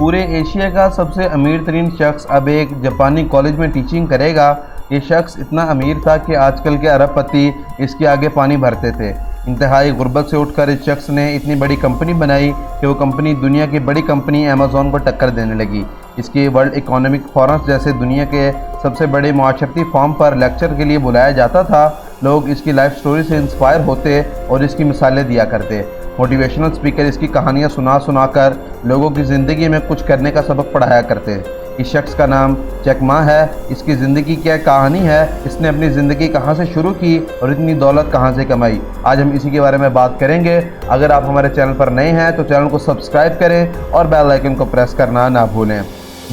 پورے ایشیا کا سب سے امیر ترین شخص اب ایک جاپانی کالج میں ٹیچنگ کرے گا۔ یہ شخص اتنا امیر تھا کہ آج کل کے ارب پتی اس کے آگے پانی بھرتے تھے۔ انتہائی غربت سے اٹھ کر اس شخص نے اتنی بڑی کمپنی بنائی کہ وہ کمپنی دنیا کی بڑی کمپنی ایمیزون کو ٹکر دینے لگی۔ اس کی ورلڈ اکنامک فورم جیسے دنیا کے سب سے بڑے معاشرتی فورم پر لیکچر کے لیے بلایا جاتا تھا۔ لوگ اس کی لائف سٹوری سے انسپائر ہوتے اور اس کی مثالیں دیا کرتے۔ موٹیویشنل اسپیکر اس کی کہانیاں سنا کر لوگوں کی زندگی میں کچھ کرنے کا سبق پڑھایا کرتے۔ اس شخص کا نام جیک ما ہے۔ اس کی زندگی کیا کہانی ہے، اس نے اپنی زندگی کہاں سے شروع کی اور اتنی دولت کہاں سے کمائی، آج ہم اسی کے بارے میں بات کریں گے۔ اگر آپ ہمارے چینل پر نئے ہیں تو چینل کو سبسکرائب کریں اور بیل آئیکن کو پریس کرنا نہ بھولیں۔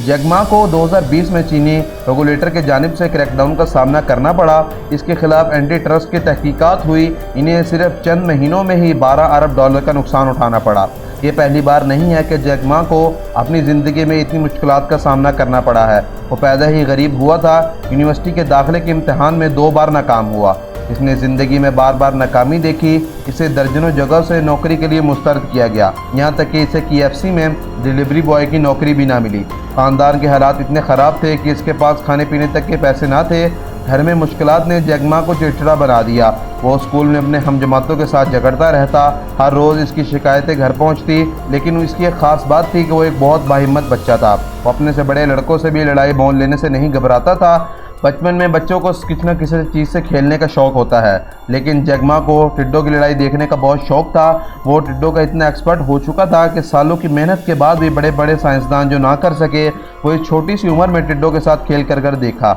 جیک ما کو 2020 میں چینی ریگولیٹر کی جانب سے کریک ڈاؤن کا سامنا کرنا پڑا۔ اس کے خلاف اینٹی ٹرسٹ کی تحقیقات ہوئی۔ انہیں صرف چند مہینوں میں ہی 12 ارب ڈالر کا نقصان اٹھانا پڑا۔ یہ پہلی بار نہیں ہے کہ جیک ما کو اپنی زندگی میں اتنی مشکلات کا سامنا کرنا پڑا ہے۔ وہ پیدا ہی غریب ہوا تھا۔ یونیورسٹی کے داخلے کے امتحان میں 2 بار ناکام ہوا۔ اس نے زندگی میں بار بار ناکامی دیکھی۔ اسے درجنوں جگہ سے نوکری کے لیے مسترد کیا گیا، یہاں تک کہ اسے KFC میں ڈیلیوری بوائے کی نوکری بھی نہ ملی۔ خاندان کے حالات اتنے خراب تھے کہ اس کے پاس کھانے پینے تک کے پیسے نہ تھے۔ گھر میں مشکلات نے جیک ما کو چڑچڑا بنا دیا۔ وہ اسکول میں اپنے ہم جماعتوں کے ساتھ جھگڑتا رہتا۔ ہر روز اس کی شکایتیں گھر پہنچتی، لیکن اس کی ایک خاص بات تھی کہ وہ ایک بہت باہمت بچہ تھا۔ وہ اپنے سے بڑے لڑکوں سے بھی لڑائی مول لینے سے نہیں گھبراتا تھا۔ بچپن میں بچوں کو کسی نہ کسی چیز سے کھیلنے کا شوق ہوتا ہے، لیکن جیک ما کو ٹڈوں کی لڑائی دیکھنے کا بہت شوق تھا۔ وہ ٹڈوں کا اتنا ایکسپرٹ ہو چکا تھا کہ سالوں کی محنت کے بعد بھی بڑے بڑے سائنسدان جو نہ کر سکے، وہ اس چھوٹی سی عمر میں ٹڈوں کے ساتھ کھیل کر دیکھا۔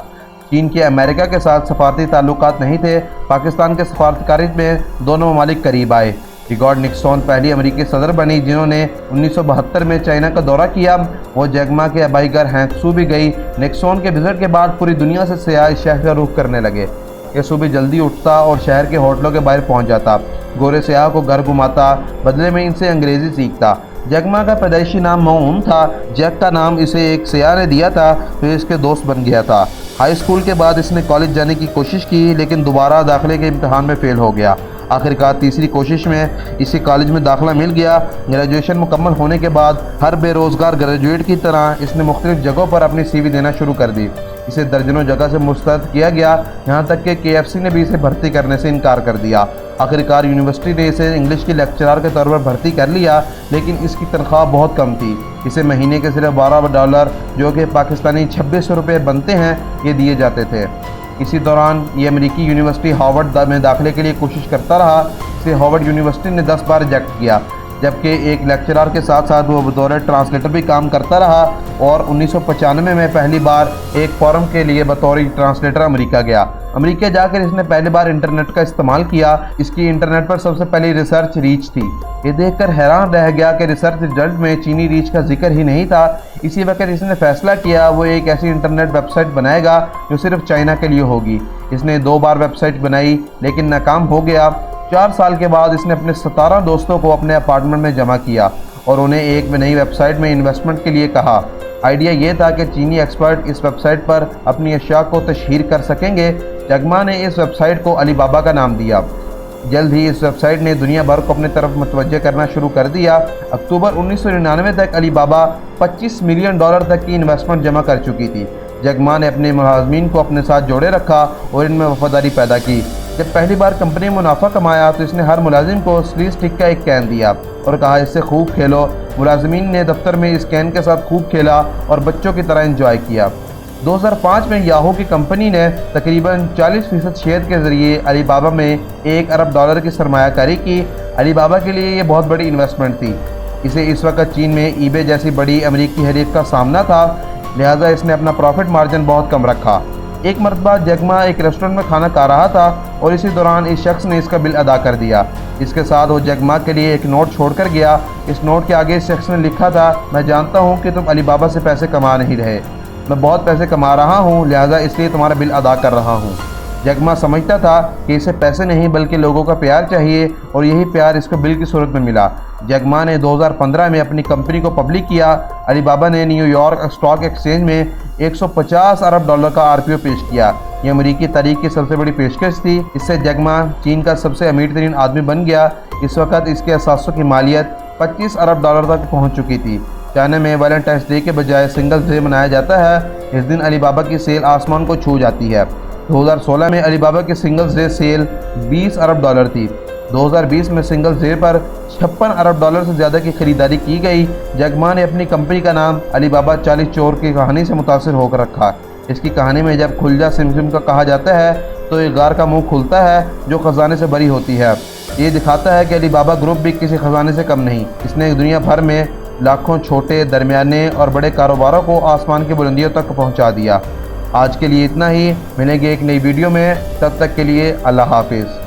چین کے امریکہ کے ساتھ سفارتی تعلقات نہیں تھے۔ پاکستان کے سفارتکاری میں دونوں ممالک قریب آئے۔ ریگارڈ نکسون پہلی امریکی صدر بنی جنہوں نے 1972 میں چائنا کا دورہ کیا۔ وہ جیک ما کے آبائی گھر ہینگسو بھی گئی۔ نکسون کے وزٹ کے بعد پوری دنیا سے سیاح اس شہر کا رخ کرنے لگے۔ یہ صبح جلدی اٹھتا اور شہر کے ہوٹلوں کے باہر پہنچ جاتا۔ گورے سیاح کو گھر گھماتا، بدلے میں ان سے انگریزی سیکھتا۔ جیک ما کا پیدائشی نام موون تھا۔ جیک کا نام اسے ایک سیاح نے دیا تھا جو اس کے دوست بن گیا تھا۔ ہائی اسکول کے بعد اس نے کالج جانے کی کوشش کی، لیکن دوبارہ داخلے کے امتحان میں فیل ہو گیا۔ آخرکار تیسری کوشش میں اسی کالج میں داخلہ مل گیا۔ گریجویشن مکمل ہونے کے بعد ہر بے روزگار گریجویٹ کی طرح اس نے مختلف جگہوں پر اپنی CV دینا شروع کر دی۔ اسے درجنوں جگہ سے مسترد کیا گیا، یہاں تک کہ KFC نے بھی اسے بھرتی کرنے سے انکار کر دیا۔ آخرکار یونیورسٹی نے اسے انگلش کے لیکچرر کے طور پر بھرتی کر لیا، لیکن اس کی تنخواہ بہت کم تھی۔ اسے مہینے کے صرف 12 ڈالر جو کہ پاکستانی 2600 روپے بنتے ہیں، یہ دیے جاتے تھے۔ اسی دوران یہ امریکی یونیورسٹی ہارورڈ میں داخلے کے لیے کوشش کرتا رہا۔ اسے ہارورڈ یونیورسٹی نے 10 بار ریجیکٹ کیا، جبکہ ایک لیکچرر کے ساتھ ساتھ وہ بطور ٹرانسلیٹر بھی کام کرتا رہا اور 1995 میں پہلی بار ایک فورم کے لیے بطور ٹرانسلیٹر امریکہ گیا۔ امریکہ جا کر اس نے پہلی بار انٹرنیٹ کا استعمال کیا۔ اس کی انٹرنیٹ پر سب سے پہلی ریسرچ ریچ تھی۔ یہ دیکھ کر حیران رہ گیا کہ ریسرچ رزلٹ میں چینی ریچ کا ذکر ہی نہیں تھا۔ اسی وقت اس نے فیصلہ کیا وہ ایک ایسی انٹرنیٹ ویب سائٹ بنائے گا جو صرف چائنا کے لیے ہوگی۔ اس نے 2 بار ویب سائٹ بنائی، لیکن ناکام ہو گیا۔ 4 سال کے بعد اس نے اپنے 17 دوستوں کو اپنے اپارٹمنٹ میں جمع کیا اور انہیں ایک نئی ویب سائٹ میں انویسٹمنٹ کے لیے کہا۔ آئیڈیا یہ تھا کہ چینی ایکسپرٹ اس ویب سائٹ پر اپنی اشیاء کو تشہیر کر سکیں گے۔ جیک ما نے اس ویب سائٹ کو علی بابا کا نام دیا۔ جلد ہی اس ویب سائٹ نے دنیا بھر کو اپنے طرف متوجہ کرنا شروع کر دیا۔ اکتوبر 1999 تک علی بابا $25 ملین تک کی انویسٹمنٹ جمع کر چکی تھی۔ جیک ما نے اپنے ملازمین کو اپنے ساتھ جوڑے رکھا اور ان میں وفاداری پیدا کی۔ جب پہلی بار کمپنی منافع کمایا تو اس نے ہر ملازم کو سلی سٹک کا ایک کین دیا اور کہا اس سے خوب کھیلو۔ ملازمین نے دفتر میں اس کین کے ساتھ خوب کھیلا اور بچوں کی طرح انجوائے کیا۔ 2005 میں یاہو کی کمپنی نے تقریباً 40% شیئر کے ذریعے علی بابا میں $1 ارب کی سرمایہ کاری کی۔ علی بابا کے لیے یہ بہت بڑی انویسٹمنٹ تھی۔ اسے اس وقت چین میں eBay جیسی بڑی امریکی حریف کا سامنا تھا، لہٰذا اس نے اپنا پروفٹ مارجن بہت کم رکھا۔ ایک مرتبہ جیک ما ایک ریسٹورنٹ میں کھانا کھا رہا تھا اور اسی دوران اس شخص نے اس کا بل ادا کر دیا۔ اس کے ساتھ وہ جیک ما کے لیے ایک نوٹ چھوڑ کر گیا۔ اس نوٹ کے آگے اس شخص نے لکھا تھا، میں جانتا ہوں کہ تم علی بابا سے پیسے کما نہیں رہے، میں بہت پیسے کما رہا ہوں، لہٰذا اس لیے تمہارا بل ادا کر رہا ہوں۔ جیک ما سمجھتا تھا کہ اسے پیسے نہیں بلکہ لوگوں کا پیار چاہیے، اور یہی پیار اس کو بل کی صورت میں ملا۔ جیک ما نے 2015 میں اپنی کمپنی کو پبلک کیا۔ علی بابا نے نیو یارک اسٹاک ایکسچینج میں $150 ارب کا RPO پیش کیا۔ یہ امریکی تاریخ کی سب سے بڑی پیشکش تھی۔ اس سے جیک ما چین کا سب سے امیر ترین آدمی بن گیا۔ اس وقت اس کے اثاثوں کی مالیت $25 ارب تک پہنچ چکی تھی۔ چائنا میں ویلنٹائنس ڈے کے بجائے سنگلز ڈے منایا جاتا ہے۔ اس دن علی بابا کی سیل آسمان کو چھو جاتی ہے۔ 2016 میں علی بابا کی سنگلز ڈے سیل $20 ارب تھی۔ 2020 میں سنگلز ڈے پر $56 ارب سے زیادہ کی خریداری کی گئی۔ جیک ما نے اپنی کمپنی کا نام علی بابا 40 چور کی کہانی سے متاثر ہو کر رکھا۔ اس کی کہانی میں جب کھل جا سم سم کا کہا جاتا ہے تو ایک غار کا منہ کھلتا ہے جو خزانے سے بھری ہوتی ہے۔ یہ دکھاتا ہے کہ علی بابا گروپ بھی کسی خزانے سے کم نہیں۔ اس نے دنیا بھر میں لاکھوں چھوٹے، درمیانے اور بڑے کاروباروں کو آسمان کی بلندیوں تک پہنچا دیا۔ آج کے لیے اتنا ہی، ملیں گے ایک نئی ویڈیو میں، تب تک کے لیے اللہ حافظ۔